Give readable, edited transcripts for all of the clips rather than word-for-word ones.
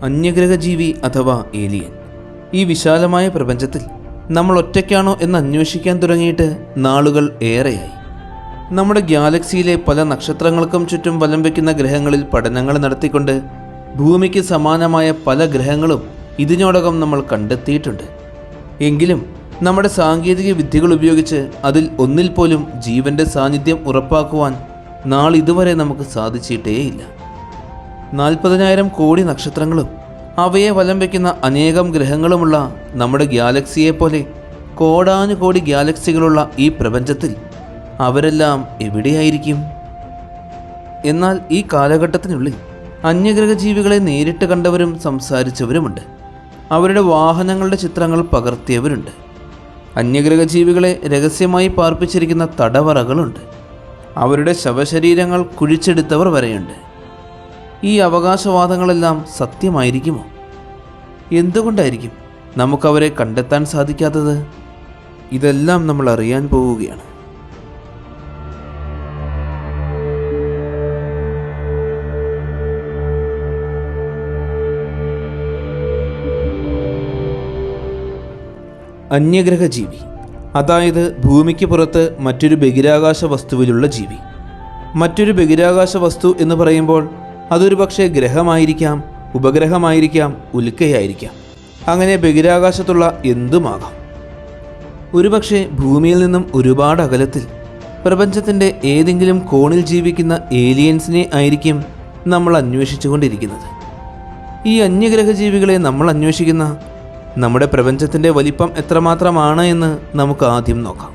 അന്യഗ്രഹജീവി അഥവാ ഏലിയൻ. ഈ വിശാലമായ പ്രപഞ്ചത്തിൽ നമ്മൾ ഒറ്റയ്ക്കാണോ എന്ന് അന്വേഷിക്കാൻ തുടങ്ങിയിട്ട് നാളുകൾ ഏറെയായി. നമ്മുടെ ഗാലക്സിയിലെ പല നക്ഷത്രങ്ങൾക്കും ചുറ്റും വലം വയ്ക്കുന്ന ഗ്രഹങ്ങളിൽ പഠനങ്ങൾ നടത്തിക്കൊണ്ട് ഭൂമിക്ക് സമാനമായ പല ഗ്രഹങ്ങളും ഇതിനോടകം നമ്മൾ കണ്ടെത്തിയിട്ടുണ്ട്. എങ്കിലും നമ്മുടെ സാങ്കേതിക വിദ്യകൾ ഉപയോഗിച്ച് അതിൽ ഒന്നിൽ പോലും ജീവൻ്റെ സാന്നിധ്യം ഉറപ്പാക്കുവാൻ നാളിതുവരെ നമുക്ക് സാധിച്ചിട്ടേയില്ല. 40,000 കോടി നക്ഷത്രങ്ങളും അവയെ വലം വയ്ക്കുന്ന അനേകം ഗ്രഹങ്ങളുമുള്ള നമ്മുടെ ഗാലക്സിയെപ്പോലെ കോടാനുകോടി ഗാലക്സികളുള്ള ഈ പ്രപഞ്ചത്തിൽ അവരെല്ലാം എവിടെയായിരിക്കും? എന്നാൽ ഈ കാലഘട്ടത്തിനുള്ളിൽ അന്യഗ്രഹജീവികളെ നേരിട്ട് കണ്ടവരും സംസാരിച്ചവരുമുണ്ട്. അവരുടെ വാഹനങ്ങളുടെ ചിത്രങ്ങൾ പകർത്തിയവരുണ്ട്. അന്യഗ്രഹജീവികളെ രഹസ്യമായി പാർപ്പിച്ചിരിക്കുന്ന തടവറകളുണ്ട്. അവരുടെ ശവശരീരങ്ങൾ കുഴിച്ചെടുത്തവർ വരെയുണ്ട്. ഈ അവകാശവാദങ്ങളെല്ലാം സത്യമായിരിക്കുമോ? എന്തുകൊണ്ടായിരിക്കും നമുക്കവരെ കണ്ടെത്താൻ സാധിക്കാത്തത്? ഇതെല്ലാം നമ്മൾ അറിയാൻ പോവുകയാണ്. അന്യഗ്രഹജീവി, അതായത് ഭൂമിക്ക് പുറത്ത് മറ്റൊരു ബഹിരാകാശ വസ്തുവിലുള്ള ജീവി. മറ്റൊരു ബഹിരാകാശ വസ്തു എന്ന് പറയുമ്പോൾ അതൊരു പക്ഷേ ഗ്രഹമായിരിക്കാം, ഉപഗ്രഹമായിരിക്കാം, ഉൽക്കയായിരിക്കാം. അങ്ങനെ ബഹിരാകാശത്തുള്ള എന്തുമാകാം. ഒരുപക്ഷെ ഭൂമിയിൽ നിന്നും ഒരുപാട് അകലത്തിൽ പ്രപഞ്ചത്തിൻ്റെ ഏതെങ്കിലും കോണിൽ ജീവിക്കുന്ന ഏലിയൻസിനെ ആയിരിക്കും നമ്മൾ അന്വേഷിച്ചുകൊണ്ടിരിക്കുന്നത്. ഈ അന്യഗ്രഹജീവികളെ നമ്മൾ അന്വേഷിക്കുന്ന നമ്മുടെ പ്രപഞ്ചത്തിൻ്റെ വലിപ്പം എത്രമാത്രമാണ് എന്ന് നമുക്ക് ആദ്യം നോക്കാം.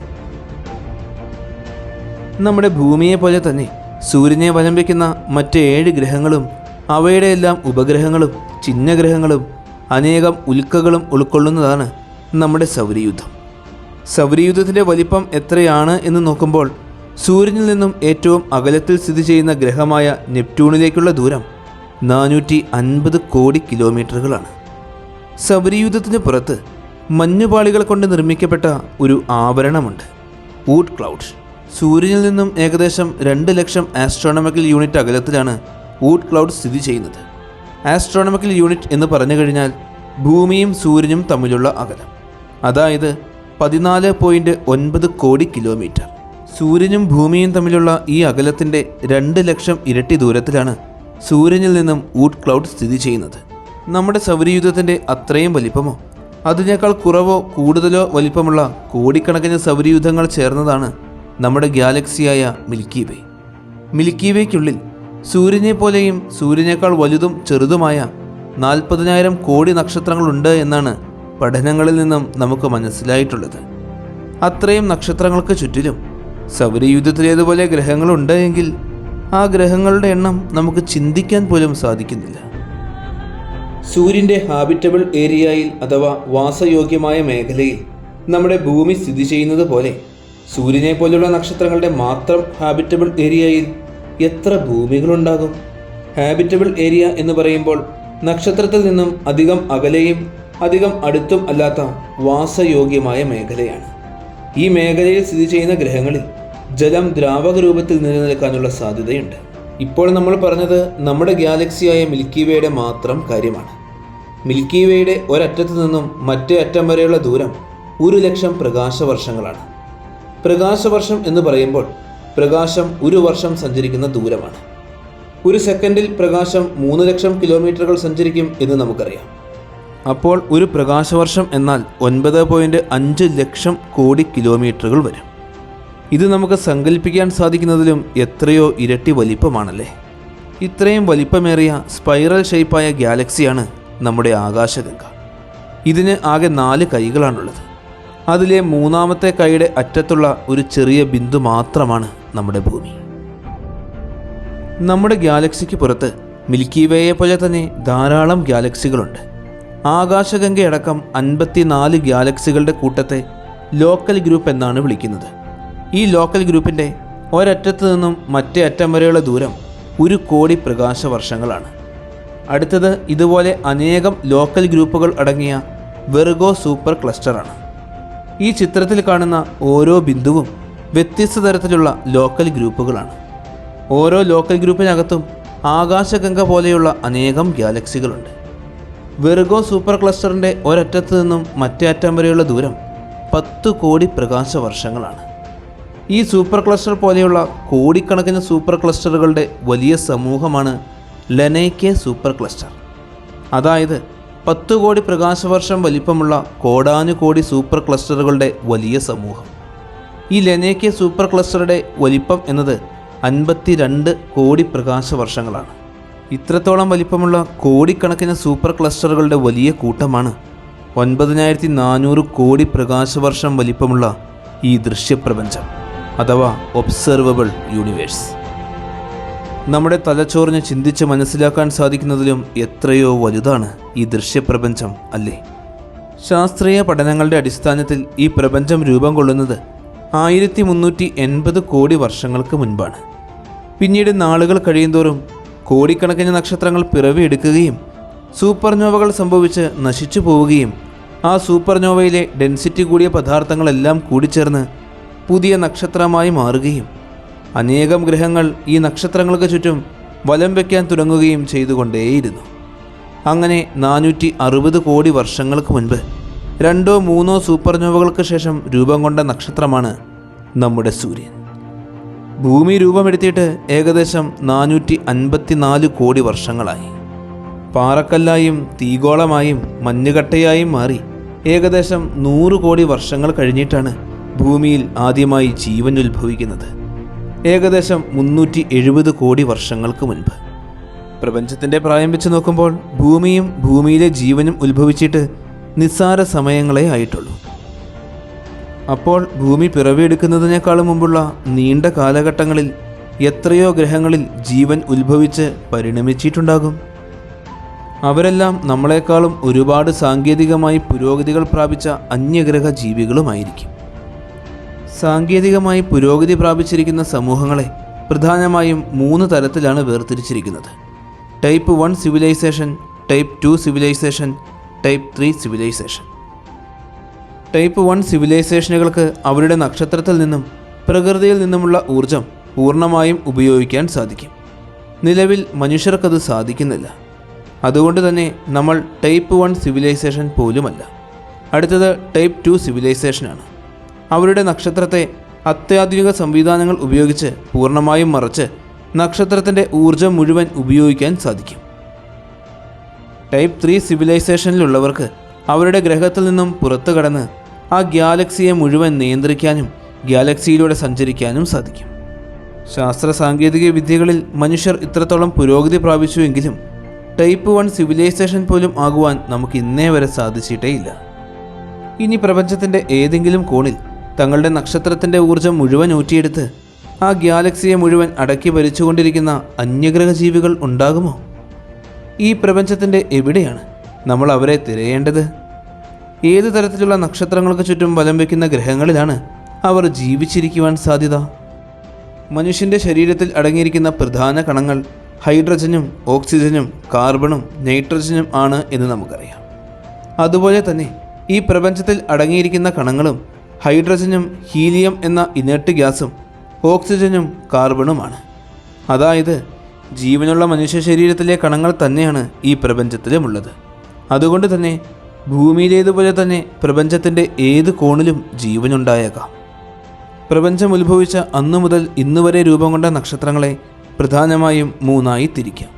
നമ്മുടെ ഭൂമിയെ പോലെ തന്നെ സൂര്യനെ വലം വയ്ക്കുന്ന മറ്റ് 7 ഗ്രഹങ്ങളും അവയുടെ എല്ലാം ഉപഗ്രഹങ്ങളും ചിഹ്നഗ്രഹങ്ങളും അനേകം ഉൽക്കകളും ഉൾക്കൊള്ളുന്നതാണ് നമ്മുടെ സൗരയൂഥം. സൗരയൂഥത്തിൻ്റെ വലിപ്പം എത്രയാണ് എന്ന് നോക്കുമ്പോൾ സൂര്യനിൽ നിന്നും ഏറ്റവും അകലത്തിൽ സ്ഥിതി ചെയ്യുന്ന ഗ്രഹമായ നെപ്റ്റ്യൂണിലേക്കുള്ള ദൂരം 450 കോടി കിലോമീറ്ററുകളാണ്. സൗരയൂഥത്തിന് പുറത്ത് മഞ്ഞുപാളികൾ കൊണ്ട് നിർമ്മിക്കപ്പെട്ട ഒരു ആവരണമുണ്ട്, ഊട്ട് ക്ലൗഡ്. സൂര്യനിൽ നിന്നും ഏകദേശം 2 ലക്ഷം ആസ്ട്രോണമിക്കൽ യൂണിറ്റ് അകലത്തിലാണ് ഊട്ട് ക്ലൗഡ് സ്ഥിതി ചെയ്യുന്നത്. ആസ്ട്രോണമിക്കൽ യൂണിറ്റ് എന്ന് പറഞ്ഞു കഴിഞ്ഞാൽ ഭൂമിയും സൂര്യനും തമ്മിലുള്ള അകലം, അതായത് 14.9 കോടി കിലോമീറ്റർ. സൂര്യനും ഭൂമിയും തമ്മിലുള്ള ഈ അകലത്തിൻ്റെ 2 ലക്ഷം ഇരട്ടി ദൂരത്തിലാണ് സൂര്യനിൽ നിന്നും ഊട്ട് ക്ലൗഡ് സ്ഥിതി ചെയ്യുന്നത്. നമ്മുടെ സൗരയൂഥത്തിൻ്റെ അത്രയും വലിപ്പമോ അതിനേക്കാൾ കുറവോ കൂടുതലോ വലിപ്പമുള്ള കോടിക്കണക്കിന് സൗരയൂഥങ്ങൾ ചേർന്നതാണ് നമ്മുടെ ഗാലക്സിയായ മിൽക്കി വേ. മിൽക്കി വേക്കുള്ളിൽ സൂര്യനെ പോലെയും സൂര്യനേക്കാൾ വലുതും ചെറുതുമായ 40,000 കോടി നക്ഷത്രങ്ങളുണ്ട് എന്നാണ് പഠനങ്ങളിൽ നിന്നും നമുക്ക് മനസ്സിലായിട്ടുള്ളത്. അത്രയും നക്ഷത്രങ്ങൾക്ക് ചുറ്റിലും സൗരയൂഥത്തിലേതുപോലെ ഗ്രഹങ്ങളുണ്ട് എങ്കിൽ ആ ഗ്രഹങ്ങളുടെ എണ്ണം നമുക്ക് ചിന്തിക്കാൻ പോലും സാധിക്കുന്നില്ല. സൂര്യൻ്റെ ഹാബിറ്റബിൾ ഏരിയയിൽ അഥവാ വാസയോഗ്യമായ മേഖലയിൽ നമ്മുടെ ഭൂമി സ്ഥിതി ചെയ്യുന്നത് പോലെ സൂര്യനെ പോലുള്ള നക്ഷത്രങ്ങളുടെ മാത്രം ഹാബിറ്റബിൾ ഏരിയയിൽ എത്ര ഭൂമികളുണ്ടാകും? ഹാബിറ്റബിൾ ഏരിയ എന്ന് പറയുമ്പോൾ നക്ഷത്രത്തിൽ നിന്നും അധികം അകലെയും അധികം അടുത്തും അല്ലാത്ത വാസയോഗ്യമായ മേഖലയാണ്. ഈ മേഖലയിൽ സ്ഥിതി ചെയ്യുന്ന ഗ്രഹങ്ങളിൽ ജലം ദ്രാവക രൂപത്തിൽ നിലനിൽക്കാനുള്ള സാധ്യതയുണ്ട്. ഇപ്പോൾ നമ്മൾ പറഞ്ഞത് നമ്മുടെ ഗാലക്സിയായ മിൽക്കി വേയുടെ മാത്രം കാര്യമാണ്. മിൽക്കി വേയുടെ ഒരറ്റത്തു നിന്നും മറ്റേ അറ്റം വരെയുള്ള ദൂരം 1 ലക്ഷം പ്രകാശവർഷങ്ങളാണ്. പ്രകാശവർഷം എന്ന് പറയുമ്പോൾ പ്രകാശം 1 വർഷം സഞ്ചരിക്കുന്ന ദൂരമാണ്. 1 സെക്കൻഡിൽ പ്രകാശം 3 ലക്ഷം കിലോമീറ്ററുകൾ സഞ്ചരിക്കും എന്ന് നമുക്കറിയാം. അപ്പോൾ ഒരു പ്രകാശവർഷം എന്നാൽ 9.5 ലക്ഷം കോടി കിലോമീറ്ററുകൾ വരും. ഇത് നമുക്ക് സങ്കല്പിക്കാൻ സാധിക്കുന്നതിലും എത്രയോ ഇരട്ടി വലിപ്പമാണല്ലേ. ഇത്രയും വലിപ്പമേറിയ സ്പൈറൽ ഷേപ്പായ ഗാലക്സിയാണ് നമ്മുടെ ആകാശഗംഗ. ഇതിന് ആകെ 4 കൈകളാണുള്ളത്. അതിലെ 3ാമത്തെ കൈയുടെ അറ്റത്തുള്ള ഒരു ചെറിയ ബിന്ദു മാത്രമാണ് നമ്മുടെ ഭൂമി. നമ്മുടെ ഗാലക്സിക്ക് പുറത്ത് മിൽക്കി വേയെ പോലെ തന്നെ ധാരാളം ഗാലക്സികളുണ്ട്. ആകാശഗംഗയടക്കം 54 ഗാലക്സികളുടെ കൂട്ടത്തെ ലോക്കൽ ഗ്രൂപ്പ് എന്നാണ് വിളിക്കുന്നത്. ഈ ലോക്കൽ ഗ്രൂപ്പിൻ്റെ ഒരറ്റത്ത് നിന്നും മറ്റേ അറ്റം വരെയുള്ള ദൂരം 1 കോടി പ്രകാശവർഷങ്ങളാണ്. അടുത്തത് ഇതുപോലെ അനേകം ലോക്കൽ ഗ്രൂപ്പുകൾ അടങ്ങിയ വെർഗോ സൂപ്പർ ക്ലസ്റ്ററാണ്. ഈ ചിത്രത്തിൽ കാണുന്ന ഓരോ ബിന്ദുവും വ്യത്യസ്ത തരത്തിലുള്ള ലോക്കൽ ഗ്രൂപ്പുകളാണ്. ഓരോ ലോക്കൽ ഗ്രൂപ്പിനകത്തും ആകാശഗംഗ പോലെയുള്ള അനേകം ഗാലക്സികളുണ്ട്. വിർഗോ സൂപ്പർ ക്ലസ്റ്ററിൻ്റെ ഒരറ്റത്ത് നിന്നും മറ്റേ അറ്റം വരെയുള്ള ദൂരം 10 കോടി പ്രകാശ വർഷങ്ങളാണ്. ഈ സൂപ്പർ ക്ലസ്റ്റർ പോലെയുള്ള കോടിക്കണക്കിന് സൂപ്പർ ക്ലസ്റ്ററുകളുടെ വലിയ സമൂഹമാണ് ലെനൈക്കെ സൂപ്പർ ക്ലസ്റ്റർ. അതായത് 10 കോടി പ്രകാശവർഷം വലിപ്പമുള്ള കോടാനുകോടി സൂപ്പർ ക്ലസ്റ്ററുകളുടെ വലിയ സമൂഹം. ഈ ലെനൈക്കെ സൂപ്പർ ക്ലസ്റ്ററുടെ വലിപ്പം എന്നത് 52 കോടി പ്രകാശവർഷങ്ങളാണ്. ഇത്രത്തോളം വലിപ്പമുള്ള കോടിക്കണക്കിന് സൂപ്പർ ക്ലസ്റ്ററുകളുടെ വലിയ കൂട്ടമാണ് 9400 കോടി പ്രകാശവർഷം വലിപ്പമുള്ള ഈ ദൃശ്യപ്രപഞ്ചം അഥവാ ഒബ്സർവബിൾ യൂണിവേഴ്സ്. നമ്മുടെ തലച്ചോറിന് ചിന്തിച്ച് മനസ്സിലാക്കാൻ സാധിക്കുന്നതിലും എത്രയോ വലുതാണ് ഈ ദൃശ്യപ്രപഞ്ചം അല്ലേ? ശാസ്ത്രീയ പഠനങ്ങളുടെ അടിസ്ഥാനത്തിൽ ഈ പ്രപഞ്ചം രൂപം കൊള്ളുന്നത് 1380 കോടി വർഷങ്ങൾക്ക് മുൻപാണ്. പിന്നീട് നാളുകൾ കഴിയുന്തോറും കോടിക്കണക്കിന് നക്ഷത്രങ്ങൾ പിറവിയെടുക്കുകയും സൂപ്പർനോവകൾ സംഭവിച്ച് നശിച്ചു പോവുകയും ആ സൂപ്പർനോവയിലെ ഡെൻസിറ്റി കൂടിയ പദാർത്ഥങ്ങളെല്ലാം കൂടിച്ചേർന്ന് പുതിയ നക്ഷത്രമായി മാറുകയും അനേകം ഗ്രഹങ്ങൾ ഈ നക്ഷത്രങ്ങൾക്ക് ചുറ്റും വലം വയ്ക്കാൻ തുടങ്ങുകയും ചെയ്തുകൊണ്ടേയിരുന്നു. അങ്ങനെ 460 കോടി വർഷങ്ങൾക്ക് മുൻപ് 2-3 സൂപ്പർനോവകൾക്ക് ശേഷം രൂപം കൊണ്ട നക്ഷത്രമാണ് നമ്മുടെ സൂര്യൻ. ഭൂമി രൂപമെടുത്തിയിട്ട് ഏകദേശം 454 കോടി വർഷങ്ങളായി. പാറക്കല്ലായും തീഗോളമായും മഞ്ഞുകട്ടയായും മാറി ഏകദേശം 100 കോടി വർഷങ്ങൾ കഴിഞ്ഞിട്ടാണ് ഭൂമിയിൽ ആദ്യമായി ജീവൻ ഉത്ഭവിക്കുന്നത്. ഏകദേശം 370 കോടി വർഷങ്ങൾക്ക് മുൻപ്. പ്രപഞ്ചത്തിൻ്റെ പ്രായം വെച്ച് നോക്കുമ്പോൾ ഭൂമിയും ഭൂമിയിലെ ജീവനും ഉത്ഭവിച്ചിട്ട് നിസ്സാര സമയങ്ങളെ ആയിട്ടുള്ളൂ. അപ്പോൾ ഭൂമി പിറവിയെടുക്കുന്നതിനേക്കാളും മുമ്പുള്ള നീണ്ട കാലഘട്ടങ്ങളിൽ എത്രയോ ഗ്രഹങ്ങളിൽ ജീവൻ ഉത്ഭവിച്ച് പരിണമിച്ചിട്ടുണ്ടാകും. അവരെല്ലാം നമ്മളെക്കാളും ഒരുപാട് സാങ്കേതികമായി പുരോഗതികൾ പ്രാപിച്ച അന്യഗ്രഹ ജീവികളുമായിരിക്കും. സാങ്കേതികമായി പുരോഗതി പ്രാപിച്ചിരിക്കുന്ന സമൂഹങ്ങളെ പ്രധാനമായും 3 തരത്തിലാണ് വേർതിരിച്ചിരിക്കുന്നത്: type 1 civilization, type 2 civilization, type 3 civilization. Type 1 സിവിലൈസേഷനുകൾക്ക് അവരുടെ നക്ഷത്രത്തിൽ നിന്നും പ്രകൃതിയിൽ നിന്നുമുള്ള ഊർജം പൂർണ്ണമായും ഉപയോഗിക്കാൻ സാധിക്കും. നിലവിൽ മനുഷ്യർക്കത് സാധിക്കുന്നില്ല. അതുകൊണ്ട് തന്നെ നമ്മൾ ടൈപ്പ് 1 സിവിലൈസേഷൻ പോലുമല്ല. അടുത്തത് ടൈപ്പ് 2 സിവിലൈസേഷനാണ്. അവരുടെ നക്ഷത്രത്തെ അത്യാധുനിക സംവിധാനങ്ങൾ ഉപയോഗിച്ച് പൂർണ്ണമായും മറച്ച് നക്ഷത്രത്തിൻ്റെ ഊർജം മുഴുവൻ ഉപയോഗിക്കാൻ സാധിക്കും. ടൈപ്പ് 3 സിവിലൈസേഷനിലുള്ളവർക്ക് അവരുടെ ഗ്രഹത്തിൽ നിന്നും പുറത്തു കടന്ന് ആ ഗാലക്സിയെ മുഴുവൻ നിയന്ത്രിക്കാനും ഗാലക്സിയിലൂടെ സഞ്ചരിക്കാനും സാധിക്കും. ശാസ്ത്ര സാങ്കേതിക വിദ്യകളിൽ മനുഷ്യർ ഇത്രത്തോളം പുരോഗതി പ്രാപിച്ചുവെങ്കിലും ടൈപ്പ് 1 സിവിലൈസേഷൻ പോലും ആകുവാൻ നമുക്ക് ഇന്നേ വരെ സാധിച്ചിട്ടേയില്ല. ഇനി പ്രപഞ്ചത്തിൻ്റെ ഏതെങ്കിലും കോണിൽ തങ്ങളുടെ നക്ഷത്രത്തിൻ്റെ ഊർജം മുഴുവൻ ഊറ്റിയെടുത്ത് ആ ഗാലക്സിയെ മുഴുവൻ അടക്കി ഭരിച്ചുകൊണ്ടിരിക്കുന്ന അന്യഗ്രഹ ജീവികൾ ഉണ്ടാകുമോ? ഈ പ്രപഞ്ചത്തിൻ്റെ എവിടെയാണ് നമ്മൾ അവരെ തിരയേണ്ടത്? ഏതു തരത്തിലുള്ള നക്ഷത്രങ്ങൾക്ക് ചുറ്റും വലം വയ്ക്കുന്ന ഗ്രഹങ്ങളിലാണ് അവർ ജീവിച്ചിരിക്കുവാൻ സാധ്യത? മനുഷ്യൻ്റെ ശരീരത്തിൽ അടങ്ങിയിരിക്കുന്ന പ്രധാന കണങ്ങൾ ഹൈഡ്രജനും ഓക്സിജനും കാർബണും നൈട്രജനും ആണ് എന്ന് നമുക്കറിയാം. അതുപോലെ തന്നെ ഈ പ്രപഞ്ചത്തിൽ അടങ്ങിയിരിക്കുന്ന കണങ്ങളും ഹൈഡ്രജനും ഹീലിയം എന്ന ഇനർട്ട് ഗ്യാസും ഓക്സിജനും കാർബണുമാണ്. അതായത് ജീവനുള്ള മനുഷ്യ ശരീരത്തിലെ കണങ്ങൾ തന്നെയാണ് ഈ പ്രപഞ്ചത്തിലുമുള്ളത്. അതുകൊണ്ട് തന്നെ ഭൂമിയിലേതുപോലെ തന്നെ പ്രപഞ്ചത്തിൻ്റെ ഏത് കോണിലും ജീവനുണ്ടായേക്കാം. പ്രപഞ്ചം ഉത്ഭവിച്ച അന്നു മുതൽ ഇന്നുവരെ രൂപം കൊണ്ട നക്ഷത്രങ്ങളെ പ്രധാനമായും 3ആയി തിരിക്കാം.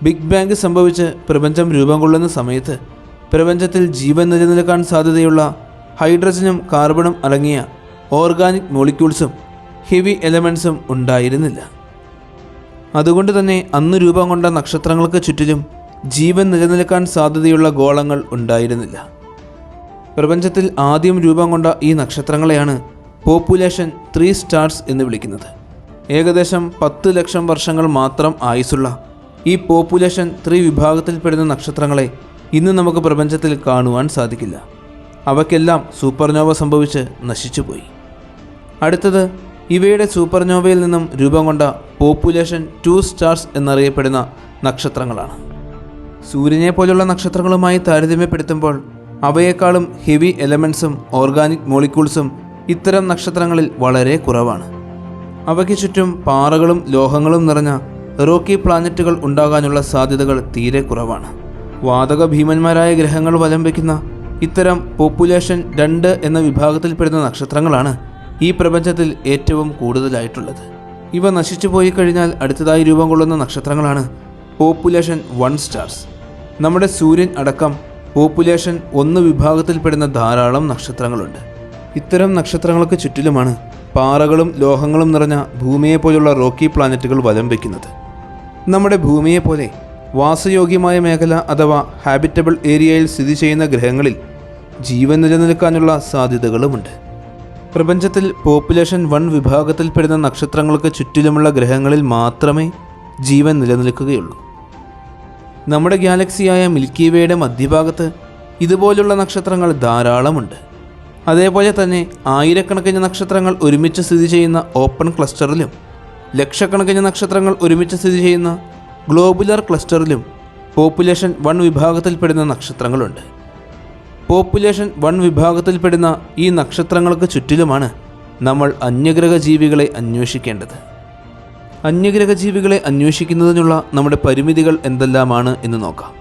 ബിഗ് ബാങ് സംഭവിച്ച് പ്രപഞ്ചം രൂപം കൊള്ളുന്ന സമയത്ത് പ്രപഞ്ചത്തിൽ ജീവൻ നിലനിൽക്കാൻ സാധ്യതയുള്ള ഹൈഡ്രജനും കാർബണും അടങ്ങിയ ഓർഗാനിക് മോളിക്യൂൾസും ഹെവി എലമെൻസും ഉണ്ടായിരുന്നില്ല. അതുകൊണ്ട് തന്നെ അന്ന് രൂപം കൊണ്ട നക്ഷത്രങ്ങൾക്ക് ചുറ്റിലും ജീവൻ നിലനിൽക്കാൻ സാധ്യതയുള്ള ഗോളങ്ങൾ ഉണ്ടായിരുന്നില്ല. പ്രപഞ്ചത്തിൽ ആദ്യം രൂപം കൊണ്ട ഈ നക്ഷത്രങ്ങളെയാണ് പോപ്പുലേഷൻ 3 സ്റ്റാർസ് എന്ന് വിളിക്കുന്നത്. ഏകദേശം 10 ലക്ഷം വർഷങ്ങൾ മാത്രം ആയുസ്സുള്ള ഈ പോപ്പുലേഷൻ 3 വിഭാഗത്തിൽപ്പെടുന്ന നക്ഷത്രങ്ങളെ ഇന്ന് നമുക്ക് പ്രപഞ്ചത്തിൽ കാണുവാൻ സാധിക്കില്ല. അവയ്ക്കെല്ലാം സൂപ്പർനോവ സംഭവിച്ച് നശിച്ചുപോയി. അടുത്തത് ഇവയുടെ സൂപ്പർനോവയിൽ നിന്നും രൂപം കൊണ്ട പോപ്പുലേഷൻ 2 സ്റ്റാർസ് എന്നറിയപ്പെടുന്ന നക്ഷത്രങ്ങളാണ്. സൂര്യനെ പോലുള്ള നക്ഷത്രങ്ങളുമായി താരതമ്യപ്പെടുത്തുമ്പോൾ അവയേക്കാളും ഹെവി എലമെൻസും ഓർഗാനിക് മോളിക്യൂൾസും ഇത്തരം നക്ഷത്രങ്ങളിൽ വളരെ കുറവാണ്. അവയ്ക്ക് ചുറ്റും പാറകളും ലോഹങ്ങളും നിറഞ്ഞ റോക്കി പ്ലാനറ്റുകൾ ഉണ്ടാകാനുള്ള സാധ്യതകൾ തീരെ കുറവാണ്. വാതക ഭീമന്മാരായ ഗ്രഹങ്ങൾ വലം വയ്ക്കുന്ന ഇത്തരം പോപ്പുലേഷൻ 2 എന്ന വിഭാഗത്തിൽപ്പെടുന്ന നക്ഷത്രങ്ങളാണ് ഈ പ്രപഞ്ചത്തിൽ ഏറ്റവും കൂടുതലായിട്ടുള്ളത്. ഇവ നശിച്ചു പോയി കഴിഞ്ഞാൽ അടുത്തതായി രൂപം കൊള്ളുന്ന നക്ഷത്രങ്ങളാണ് പോപ്പുലേഷൻ 1 സ്റ്റാർസ്. നമ്മുടെ സൂര്യൻ അടക്കം പോപ്പുലേഷൻ 1 വിഭാഗത്തിൽപ്പെടുന്ന ധാരാളം നക്ഷത്രങ്ങളുണ്ട്. ഇത്തരം നക്ഷത്രങ്ങൾക്ക് ചുറ്റിലുമാണ് പാറകളും ലോഹങ്ങളും നിറഞ്ഞ ഭൂമിയെപ്പോലുള്ള റോക്കി പ്ലാനറ്റുകൾ വലം വയ്ക്കുന്നത്. നമ്മുടെ ഭൂമിയെപ്പോലെ വാസയോഗ്യമായ മേഖല അഥവാ ഹാബിറ്റബിൾ ഏരിയയിൽ സ്ഥിതി ചെയ്യുന്ന ഗ്രഹങ്ങളിൽ ജീവൻ നിലനിൽക്കാനുള്ള സാധ്യതകളുമുണ്ട്. പ്രപഞ്ചത്തിൽ പോപ്പുലേഷൻ 1 വിഭാഗത്തിൽപ്പെടുന്ന നക്ഷത്രങ്ങൾക്ക് ചുറ്റിലുമുള്ള ഗ്രഹങ്ങളിൽ മാത്രമേ ജീവൻ നിലനിൽക്കുകയുള്ളൂ. നമ്മുടെ ഗാലക്സിയായ മിൽക്കി വേയുടെ മധ്യഭാഗത്ത് ഇതുപോലുള്ള നക്ഷത്രങ്ങൾ ധാരാളമുണ്ട്. അതേപോലെ തന്നെ ആയിരക്കണക്കിന് നക്ഷത്രങ്ങൾ ഒരുമിച്ച് സ്ഥിതി ചെയ്യുന്ന ഓപ്പൺ ക്ലസ്റ്ററിലും ലക്ഷക്കണക്കിന് നക്ഷത്രങ്ങൾ ഒരുമിച്ച് സ്ഥിതി ചെയ്യുന്ന ഗ്ലോബുലർ ക്ലസ്റ്ററിലും പോപ്പുലേഷൻ 1 വിഭാഗത്തിൽപ്പെടുന്ന നക്ഷത്രങ്ങളുണ്ട്. പോപ്പുലേഷൻ 1 വിഭാഗത്തിൽപ്പെടുന്ന ഈ നക്ഷത്രങ്ങൾക്ക് ചുറ്റിലുമാണ് നമ്മൾ അന്യഗ്രഹ ജീവികളെ അന്വേഷിക്കേണ്ടത്. അന്യഗ്രഹ ജീവികളെ അന്വേഷിക്കുന്നതിനുള്ള നമ്മുടെ പരിമിതികൾ എന്തെല്ലാമാണ് എന്ന് നോക്കാം.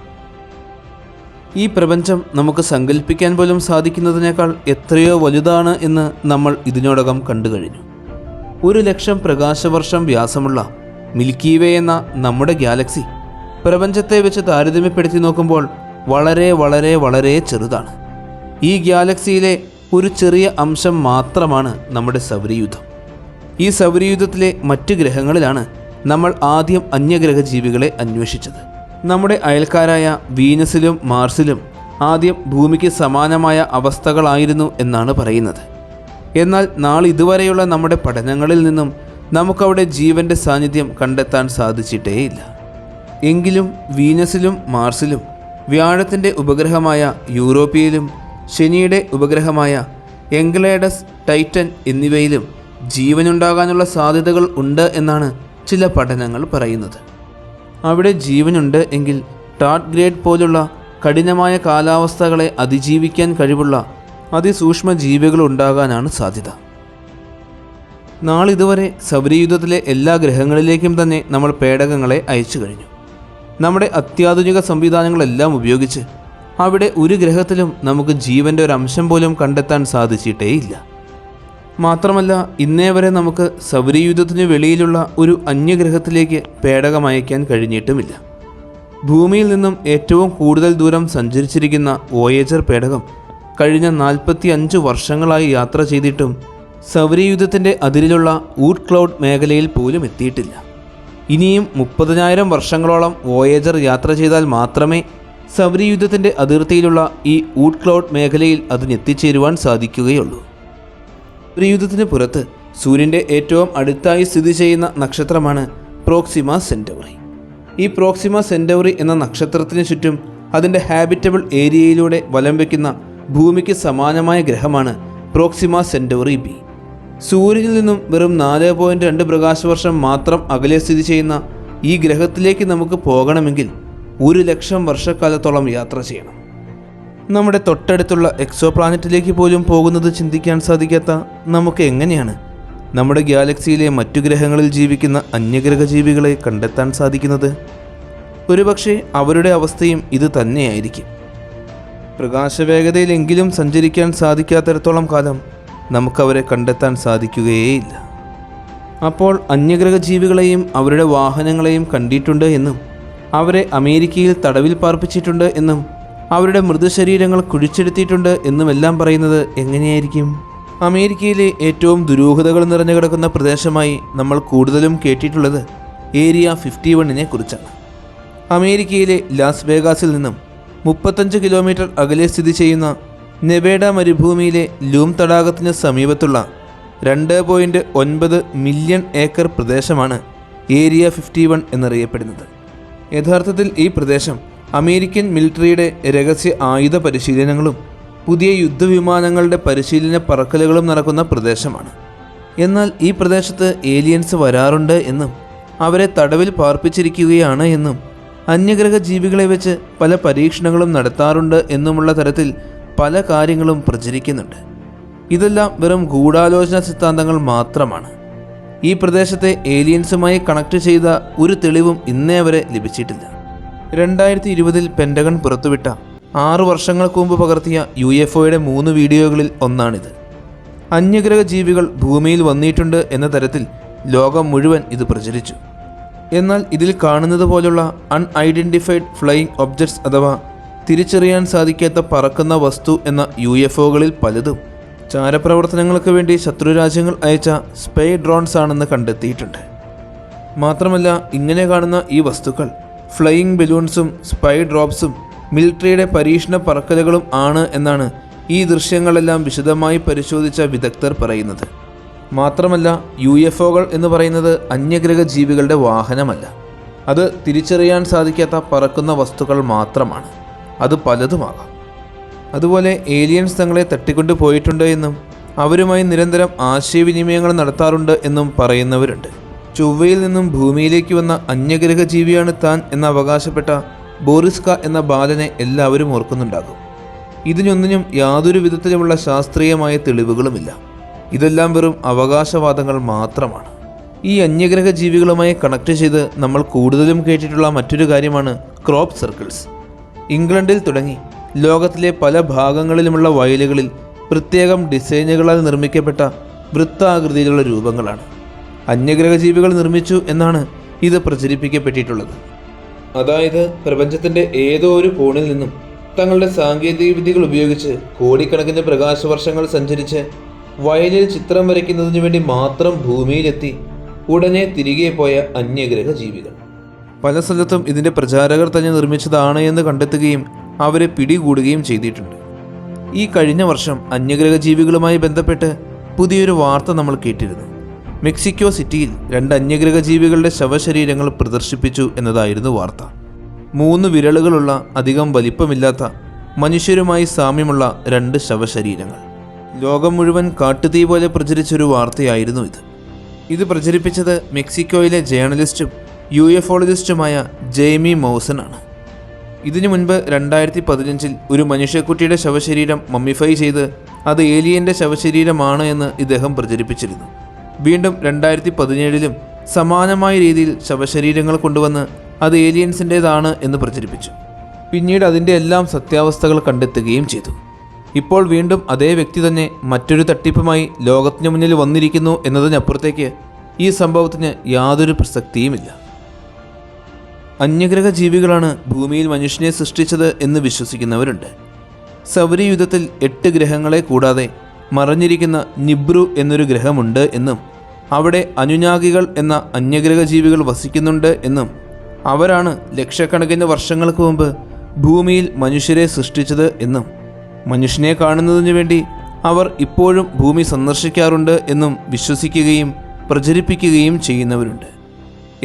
ഈ പ്രപഞ്ചം നമുക്ക് സങ്കല്പിക്കാൻ പോലും സാധിക്കുന്നതിനേക്കാൾ എത്രയോ വലുതാണ് എന്ന് നമ്മൾ ഇതിനോടകം കണ്ടു കഴിഞ്ഞു. 1,00,000 പ്രകാശവർഷം വ്യാസമുള്ള മിൽക്കി വേ എന്ന നമ്മുടെ ഗാലക്സി പ്രപഞ്ചത്തെ വെച്ച് താരതമ്യപ്പെടുത്തി നോക്കുമ്പോൾ വളരെ വളരെ വളരെ ചെറുതാണ്. ഈ ഗാലക്സിയിലെ ഒരു ചെറിയ അംശം മാത്രമാണ് നമ്മുടെ സൗരയൂഥം. ഈ സൗരയൂഥത്തിലെ മറ്റ് ഗ്രഹങ്ങളിലാണ് നമ്മൾ ആദ്യം അന്യഗ്രഹ ജീവികളെ അന്വേഷിച്ചത്. നമ്മുടെ അയൽക്കാരായ വീനസിലും മാർസിലും ആദ്യം ഭൂമിക്ക് സമാനമായ അവസ്ഥകളായിരുന്നു എന്നാണ് പറയുന്നത്. എന്നാൽ നാളിതുവരെയുള്ള നമ്മുടെ പഠനങ്ങളിൽ നിന്നും നമുക്കവിടെ ജീവൻ്റെ സാന്നിധ്യം കണ്ടെത്താൻ സാധിച്ചിട്ടേയില്ല. എങ്കിലും വീനസിലും മാർസിലും വ്യാഴത്തിൻ്റെ ഉപഗ്രഹമായ യൂറോപ്പിയയിലും ശനിയുടെ ഉപഗ്രഹമായ എൻഗലേഡസ്, ടൈറ്റൻ എന്നിവയിലും ജീവനുണ്ടാകാനുള്ള സാധ്യതകൾ ഉണ്ട് എന്നാണ് ചില പഠനങ്ങൾ പറയുന്നത്. അവിടെ ജീവനുണ്ട് എങ്കിൽ ടാർഡിഗ്രേഡ് പോലുള്ള കഠിനമായ കാലാവസ്ഥകളെ അതിജീവിക്കാൻ കഴിവുള്ള അതിസൂക്ഷ്മ ജീവികൾ ഉണ്ടാകാനാണ് സാധ്യത. നാളിതുവരെ സൗരയൂഥത്തിലെ എല്ലാ ഗ്രഹങ്ങളിലേക്കും തന്നെ നമ്മൾ പേടകങ്ങളെ അയച്ചു കഴിഞ്ഞു. നമ്മുടെ അത്യാധുനിക സംവിധാനങ്ങളെല്ലാം ഉപയോഗിച്ച് അവിടെ ഒരു ഗ്രഹത്തിലും നമുക്ക് ജീവൻ്റെ ഒരു അംശം പോലും കണ്ടെത്താൻ സാധിച്ചിട്ടേയില്ല. മാത്രമല്ല, ഇന്നേ വരെ നമുക്ക് സൗരയൂഥത്തിന് വെളിയിലുള്ള ഒരു അന്യഗ്രഹത്തിലേക്ക് പേടകം അയക്കാൻ കഴിഞ്ഞിട്ടുമില്ല. ഭൂമിയിൽ നിന്നും ഏറ്റവും കൂടുതൽ ദൂരം സഞ്ചരിച്ചിരിക്കുന്ന വോയേജർ പേടകം കഴിഞ്ഞ 45 വർഷങ്ങളായി യാത്ര ചെയ്തിട്ടും സൗരയൂഥത്തിൻ്റെ അതിരിലുള്ള ഊട്ട് ക്ലൗഡ് മേഖലയിൽ പോലും എത്തിയിട്ടില്ല. ഇനിയും 30,000 വർഷങ്ങളോളം വോയേജർ യാത്ര ചെയ്താൽ മാത്രമേ സൗരയൂഥത്തിൻ്റെ അതിർത്തിയിലുള്ള ഈ ഊട്ട് ക്ലൗഡ് മേഖലയിൽ അതിനെത്തിച്ചേരുവാൻ സാധിക്കുകയുള്ളൂ. സൗരയൂഥത്തിന് പുറത്ത് സൂര്യൻ്റെ ഏറ്റവും അടുത്തായി സ്ഥിതി ചെയ്യുന്ന നക്ഷത്രമാണ് പ്രോക്സിമ സെൻറ്റൗറി. ഈ പ്രോക്സിമ സെൻറ്റൗറി എന്ന നക്ഷത്രത്തിന് ചുറ്റും അതിൻ്റെ ഹാബിറ്റബിൾ ഏരിയയിലൂടെ വലം വയ്ക്കുന്ന ഭൂമിക്ക് സമാനമായ ഗ്രഹമാണ് പ്രോക്സിമ സെൻറ്റൗറി ബി. സൂര്യനിൽ നിന്നും വെറും 4.2 പ്രകാശവർഷം മാത്രം അകലെ സ്ഥിതി ചെയ്യുന്ന ഈ ഗ്രഹത്തിലേക്ക് നമുക്ക് പോകണമെങ്കിൽ 1,00,000 വർഷക്കാലത്തോളം യാത്ര ചെയ്യണം. നമ്മുടെ തൊട്ടടുത്തുള്ള എക്സോ പ്ലാനറ്റിലേക്ക് പോലും പോകുന്നത് ചിന്തിക്കാൻ സാധിക്കാത്ത നമുക്ക് എങ്ങനെയാണ് നമ്മുടെ ഗാലക്സിയിലെ മറ്റു ഗ്രഹങ്ങളിൽ ജീവിക്കുന്ന അന്യഗ്രഹ ജീവികളെ കണ്ടെത്താൻ സാധിക്കുന്നത്? ഒരുപക്ഷെ അവരുടെ അവസ്ഥയും ഇത് തന്നെയായിരിക്കും. പ്രകാശവേഗതയിലെങ്കിലും സഞ്ചരിക്കാൻ സാധിക്കാത്തിടത്തോളം കാലം നമുക്കവരെ കണ്ടെത്താൻ സാധിക്കുകയേയില്ല. അപ്പോൾ അന്യഗ്രഹ ജീവികളെയും അവരുടെ വാഹനങ്ങളെയും കണ്ടിട്ടുണ്ട് എന്നും അവരെ അമേരിക്കയിൽ തടവിൽ പാർപ്പിച്ചിട്ടുണ്ട് എന്നും അവരുടെ മൃതശരീരങ്ങൾ കുഴിച്ചെടുത്തിട്ടുണ്ട് എന്നുമെല്ലാം പറയുന്നത് എങ്ങനെയായിരിക്കും? അമേരിക്കയിലെ ഏറ്റവും ദുരൂഹതകൾ നിറഞ്ഞു കിടക്കുന്ന പ്രദേശമായി നമ്മൾ കൂടുതലും കേട്ടിട്ടുള്ളത് ഏരിയ 51 കുറിച്ചാണ്. അമേരിക്കയിലെ ലാസ് വേഗാസിൽ നിന്നും 35 കിലോമീറ്റർ അകലെ സ്ഥിതി ചെയ്യുന്ന നെവേഡ മരുഭൂമിയിലെ ലൂം തടാകത്തിന് സമീപത്തുള്ള 2.9 മില്യൺ ഏക്കർ പ്രദേശമാണ് ഏരിയ 51 എന്നറിയപ്പെടുന്നത്. യഥാർത്ഥത്തിൽ ഈ പ്രദേശം അമേരിക്കൻ മിലിറ്ററിയുടെ രഹസ്യ ആയുധ പരിശീലനങ്ങളും പുതിയ യുദ്ധവിമാനങ്ങളുടെ പരിശീലന പറക്കലുകളും നടക്കുന്ന പ്രദേശമാണ്. എന്നാൽ ഈ പ്രദേശത്ത് ഏലിയൻസ് വരാറുണ്ട് എന്നും അവരെ തടവിൽ പാർപ്പിച്ചിരിക്കുകയാണ് എന്നും അന്യഗ്രഹ ജീവികളെ വെച്ച് പല പരീക്ഷണങ്ങളും നടത്താറുണ്ട് എന്നുമുള്ള തരത്തിൽ പല കാര്യങ്ങളും പ്രചരിക്കുന്നുണ്ട്. ഇതെല്ലാം വെറും ഗൂഢാലോചന സിദ്ധാന്തങ്ങൾ മാത്രമാണ്. ഈ പ്രദേശത്തെ ഏലിയൻസുമായി കണക്ട് ചെയ്ത ഒരു തെളിവും ഇന്നേ വരെ ലഭിച്ചിട്ടില്ല. 2020 പെൻറ്റഗൺ പുറത്തുവിട്ട 6 വർഷങ്ങൾക്ക് മുമ്പ് പകർത്തിയ UFOയുടെ 3 വീഡിയോകളിൽ ഒന്നാണിത്. അന്യഗ്രഹ ജീവികൾ ഭൂമിയിൽ വന്നിട്ടുണ്ട് എന്ന തരത്തിൽ ലോകം മുഴുവൻ ഇത് പ്രചരിച്ചു. എന്നാൽ ഇതിൽ കാണുന്നത് പോലുള്ള അൺഐഡൻറ്റിഫൈഡ് ഫ്ലൈയിങ് ഒബ്ജക്ട്സ് അഥവാ തിരിച്ചറിയാൻ സാധിക്കാത്ത പറക്കുന്ന വസ്തു എന്ന UFOകളിൽ പലതും ചാരപ്രവർത്തനങ്ങൾക്ക് വേണ്ടി ശത്രുരാജ്യങ്ങൾ അയച്ച സ്പൈ ഡ്രോൺസ് ആണെന്ന് കണ്ടെത്തിയിട്ടുണ്ട്. മാത്രമല്ല ഇങ്ങനെ കാണുന്ന ഈ വസ്തുക്കൾ ഫ്ലൈയിങ് ബലൂൺസും സ്പൈ ഡ്രോപ്സും മിലിറ്ററിയുടെ പരീക്ഷണ പറക്കലുകളും ആണ് എന്നാണ് ഈ ദൃശ്യങ്ങളെല്ലാം വിശദമായി പരിശോധിച്ച വിദഗ്ധർ പറയുന്നത്. മാത്രമല്ല UFOകൾ എന്ന് പറയുന്നത് അന്യഗ്രഹ ജീവികളുടെ വാഹനമല്ല. അത് തിരിച്ചറിയാൻ സാധിക്കാത്ത പറക്കുന്ന വസ്തുക്കൾ മാത്രമാണ്. അത് പലതുമാകാം. അതുപോലെ ഏലിയൻസ് തങ്ങളെ തട്ടിക്കൊണ്ടു പോയിട്ടുണ്ട് എന്നും അവരുമായി നിരന്തരം ആശയവിനിമയങ്ങൾ നടത്താറുണ്ട് എന്നും പറയുന്നവരുണ്ട്. ചൊവ്വയിൽ നിന്നും ഭൂമിയിലേക്ക് വന്ന അന്യഗ്രഹ ജീവിയാണ് താൻ എന്ന് അവകാശപ്പെട്ട ബോറിസ്ക എന്ന ബാലനെ എല്ലാവരും ഓർക്കുന്നുണ്ടാകും. ഇതിനൊന്നിനും യാതൊരു വിധത്തിലുമുള്ള ശാസ്ത്രീയമായ തെളിവുകളുമില്ല. ഇതെല്ലാം വെറും അവകാശവാദങ്ങൾ മാത്രമാണ്. ഈ അന്യഗ്രഹ ജീവികളുമായി കണക്ട് ചെയ്ത് നമ്മൾ കൂടുതലും കേട്ടിട്ടുള്ള മറ്റൊരു കാര്യമാണ് ക്രോപ്പ് സർക്കിൾസ്. ഇംഗ്ലണ്ടിൽ തുടങ്ങി ലോകത്തിലെ പല ഭാഗങ്ങളിലുമുള്ള വയലുകളിൽ പ്രത്യേകം ഡിസൈനുകളാൽ നിർമ്മിക്കപ്പെട്ട വൃത്താകൃതിയിലുള്ള രൂപങ്ങളാണ്. അന്യഗ്രഹ ജീവികൾ നിർമ്മിച്ചു എന്നാണ് ഇത് പ്രചരിപ്പിക്കപ്പെട്ടിട്ടുള്ളത്. അതായത് പ്രപഞ്ചത്തിൻ്റെ ഏതോ ഒരു കോണിൽ നിന്നും തങ്ങളുടെ സാങ്കേതിക വിദ്യകൾ ഉപയോഗിച്ച് കോടിക്കണക്കിന് പ്രകാശവർഷങ്ങൾ സഞ്ചരിച്ച് വയലിൽ ചിത്രം വരയ്ക്കുന്നതിന് വേണ്ടി മാത്രം ഭൂമിയിലെത്തി ഉടനെ തിരികെ പോയ അന്യഗ്രഹ ജീവികൾ. പല സ്ഥലത്തും ഇതിൻ്റെ പ്രചാരകർ തന്നെ നിർമ്മിച്ചതാണ് എന്ന് കണ്ടെത്തുകയും അവരെ പിടികൂടുകയും ചെയ്തിട്ടുണ്ട്. ഈ കഴിഞ്ഞ വർഷം അന്യഗ്രഹ ജീവികളുമായി ബന്ധപ്പെട്ട് പുതിയൊരു വാർത്ത നമ്മൾ കേട്ടിരുന്നു. മെക്സിക്കോ സിറ്റിയിൽ 2 അന്യഗ്രഹ ജീവികളുടെ ശവശരീരങ്ങൾ പ്രദർശിപ്പിച്ചു എന്നതായിരുന്നു വാർത്ത. 3 വിരലുകളുള്ള അധികം വലിപ്പമില്ലാത്ത മനുഷ്യരുമായി സാമ്യമുള്ള 2 ശവശരീരങ്ങൾ. ലോകം മുഴുവൻ കാട്ടുതീ പോലെ പ്രചരിച്ചൊരു വാർത്തയായിരുന്നു ഇത്. ഇത് പ്രചരിപ്പിച്ചത് മെക്സിക്കോയിലെ ജേർണലിസ്റ്റും UFOളജിസ്റ്റുമായ ജെയ്മി മൗസൺ ആണ്. ഇതിനു മുൻപ് 2015 ഒരു മനുഷ്യക്കുട്ടിയുടെ ശവശരീരം മമ്മിഫൈ ചെയ്ത് അത് ഏലിയൻ്റെ ശവശരീരമാണ് എന്ന് ഇദ്ദേഹം പ്രചരിപ്പിച്ചിരുന്നു. വീണ്ടും 2017 സമാനമായ രീതിയിൽ ശവശരീരങ്ങൾ കൊണ്ടുവന്ന് അത് ഏലിയൻസിൻ്റേതാണ് എന്ന് പ്രചരിപ്പിച്ചു. പിന്നീട് അതിൻ്റെ എല്ലാം സത്യാവസ്ഥകൾ കണ്ടെത്തുകയും ചെയ്തു. ഇപ്പോൾ വീണ്ടും അതേ വ്യക്തി തന്നെ മറ്റൊരു തട്ടിപ്പുമായി ലോകത്തിന് മുന്നിൽ വന്നിരിക്കുന്നു എന്നതിനപ്പുറത്തേക്ക് ഈ സംഭവത്തിന് യാതൊരു പ്രസക്തിയുമില്ല. അന്യഗ്രഹ ജീവികളാണ് ഭൂമിയിൽ മനുഷ്യനെ സൃഷ്ടിച്ചത് എന്ന് വിശ്വസിക്കുന്നവരുണ്ട്. സൗരയൂഥത്തിൽ 8 ഗ്രഹങ്ങളെ കൂടാതെ മറഞ്ഞിരിക്കുന്ന നിബ്രു എന്നൊരു ഗ്രഹമുണ്ട് എന്നും അവിടെ അനുനാഗികൾ എന്ന അന്യഗ്രഹ ജീവികൾ വസിക്കുന്നുണ്ട് എന്നും അവരാണ് ലക്ഷക്കണക്കിന് വർഷങ്ങൾക്ക് മുമ്പ് ഭൂമിയിൽ മനുഷ്യരെ സൃഷ്ടിച്ചത് എന്നും മനുഷ്യനെ കാണുന്നതിന് വേണ്ടി അവർ ഇപ്പോഴും ഭൂമി സന്ദർശിക്കാറുണ്ട് എന്നും വിശ്വസിക്കുകയും പ്രചരിപ്പിക്കുകയും ചെയ്യുന്നവരുണ്ട്.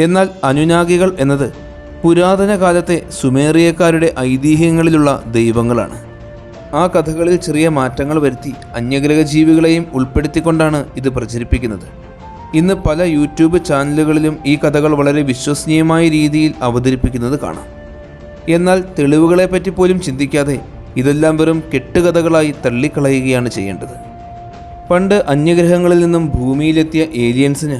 എന്നാൽ അനുനാഗികൾ എന്നത് പുരാതന കാലത്തെ സുമേറിയക്കാരുടെ ഐതിഹ്യങ്ങളിലുള്ള ദൈവങ്ങളാണ്. ആ കഥകളിൽ ചെറിയ മാറ്റങ്ങൾ വരുത്തി അന്യഗ്രഹ ജീവികളെയും ഉൾപ്പെടുത്തിക്കൊണ്ടാണ് ഇത് പ്രചരിപ്പിക്കുന്നത്. ഇന്ന് പല യൂട്യൂബ് ചാനലുകളിലും ഈ കഥകൾ വളരെ വിശ്വസനീയമായ രീതിയിൽ അവതരിപ്പിക്കുന്നത് കാണാം. എന്നാൽ തെളിവുകളെപ്പറ്റി പോലും ചിന്തിക്കാതെ ഇതെല്ലാം വെറും കെട്ടുകഥകളായി തള്ളിക്കളയുകയാണ് ചെയ്യേണ്ടത്. പണ്ട് അന്യഗ്രഹങ്ങളിൽ നിന്നും ഭൂമിയിലെത്തിയ ഏലിയൻസിന്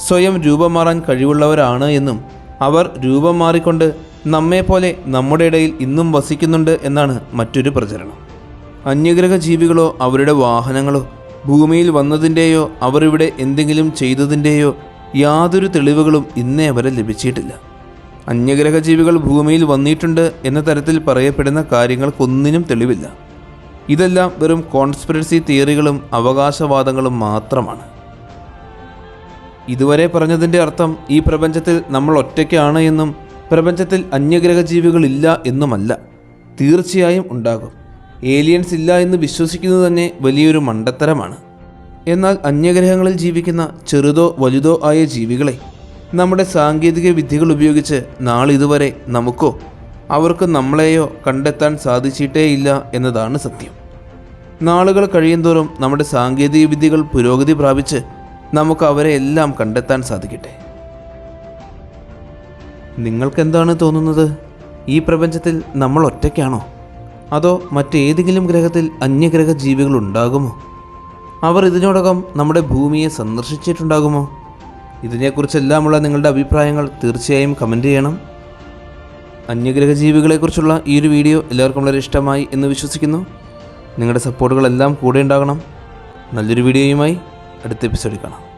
സ്വയം രൂപം മാറാൻ കഴിവുള്ളവരാണ് എന്നും അവർ രൂപം മാറിക്കൊണ്ട് നമ്മെപ്പോലെ നമ്മുടെ ഇടയിൽ ഇന്നും വസിക്കുന്നുണ്ട് എന്നാണ് മറ്റൊരു പ്രചരണം. അന്യഗ്രഹ ജീവികളോ അവരുടെ വാഹനങ്ങളോ ഭൂമിയിൽ വന്നതിൻ്റെയോ അവർ ഇവിടെ എന്തെങ്കിലും ചെയ്തതിൻ്റെയോ യാതൊരു തെളിവുകളും ഇന്നേ വരെ ലഭിച്ചിട്ടില്ല. അന്യഗ്രഹ ജീവികൾ ഭൂമിയിൽ വന്നിട്ടുണ്ട് എന്ന തരത്തിൽ പറയപ്പെടുന്ന കാര്യങ്ങൾക്കൊന്നിനും തെളിവില്ല. ഇതെല്ലാം വെറും കോൺസ്പിറസി തിയറികളും അവകാശവാദങ്ങളും മാത്രമാണ്. ഇതുവരെ പറഞ്ഞതിൻ്റെ അർത്ഥം ഈ പ്രപഞ്ചത്തിൽ നമ്മൾ ഒറ്റയ്ക്കാണ് എന്നും പ്രപഞ്ചത്തിൽ അന്യഗ്രഹ ജീവികളില്ല എന്നുമല്ല. തീർച്ചയായും ഉണ്ടാകും. ഏലിയൻസ് ഇല്ല എന്ന് വിശ്വസിക്കുന്നത് തന്നെ വലിയൊരു മണ്ടത്തരമാണ്. എന്നാൽ അന്യഗ്രഹങ്ങളിൽ ജീവിക്കുന്ന ചെറുതോ വലുതോ ആയ ജീവികളെ നമ്മുടെ സാങ്കേതിക വിദ്യകൾ ഉപയോഗിച്ച് നാളിതുവരെ നമുക്കോ അവർക്ക് നമ്മളെയോ കണ്ടെത്താൻ സാധിച്ചിട്ടേയില്ല എന്നതാണ് സത്യം. നാളുകൾ കഴിയുന്തോറും നമ്മുടെ സാങ്കേതിക വിദ്യകൾ പുരോഗതി പ്രാപിച്ച് നമുക്ക് അവരെ എല്ലാം കണ്ടെത്താൻ സാധിക്കട്ടെ. നിങ്ങൾക്കെന്താണ് തോന്നുന്നത്? ഈ പ്രപഞ്ചത്തിൽ നമ്മൾ ഒറ്റയ്ക്കാണോ? അതോ മറ്റേതെങ്കിലും ഗ്രഹത്തിൽ അന്യഗ്രഹ ജീവികൾ ഉണ്ടാകുമോ? അവർ ഇതിനോടകം നമ്മുടെ ഭൂമിയെ സന്ദർശിച്ചിട്ടുണ്ടാകുമോ? ഇതിനെക്കുറിച്ചെല്ലാമുള്ള നിങ്ങളുടെ അഭിപ്രായങ്ങൾ തീർച്ചയായും കമൻറ്റ് ചെയ്യണം. അന്യഗ്രഹ ജീവികളെക്കുറിച്ചുള്ള ഈ ഒരു വീഡിയോ എല്ലാവർക്കും വളരെ ഇഷ്ടമായി എന്ന് വിശ്വസിക്കുന്നു. നിങ്ങളുടെ സപ്പോർട്ടുകളെല്ലാം കൂടെ ഉണ്ടാകണം. നല്ലൊരു വീഡിയോയുമായി അടുത്ത എപ്പിസോഡിൽ കാണാം.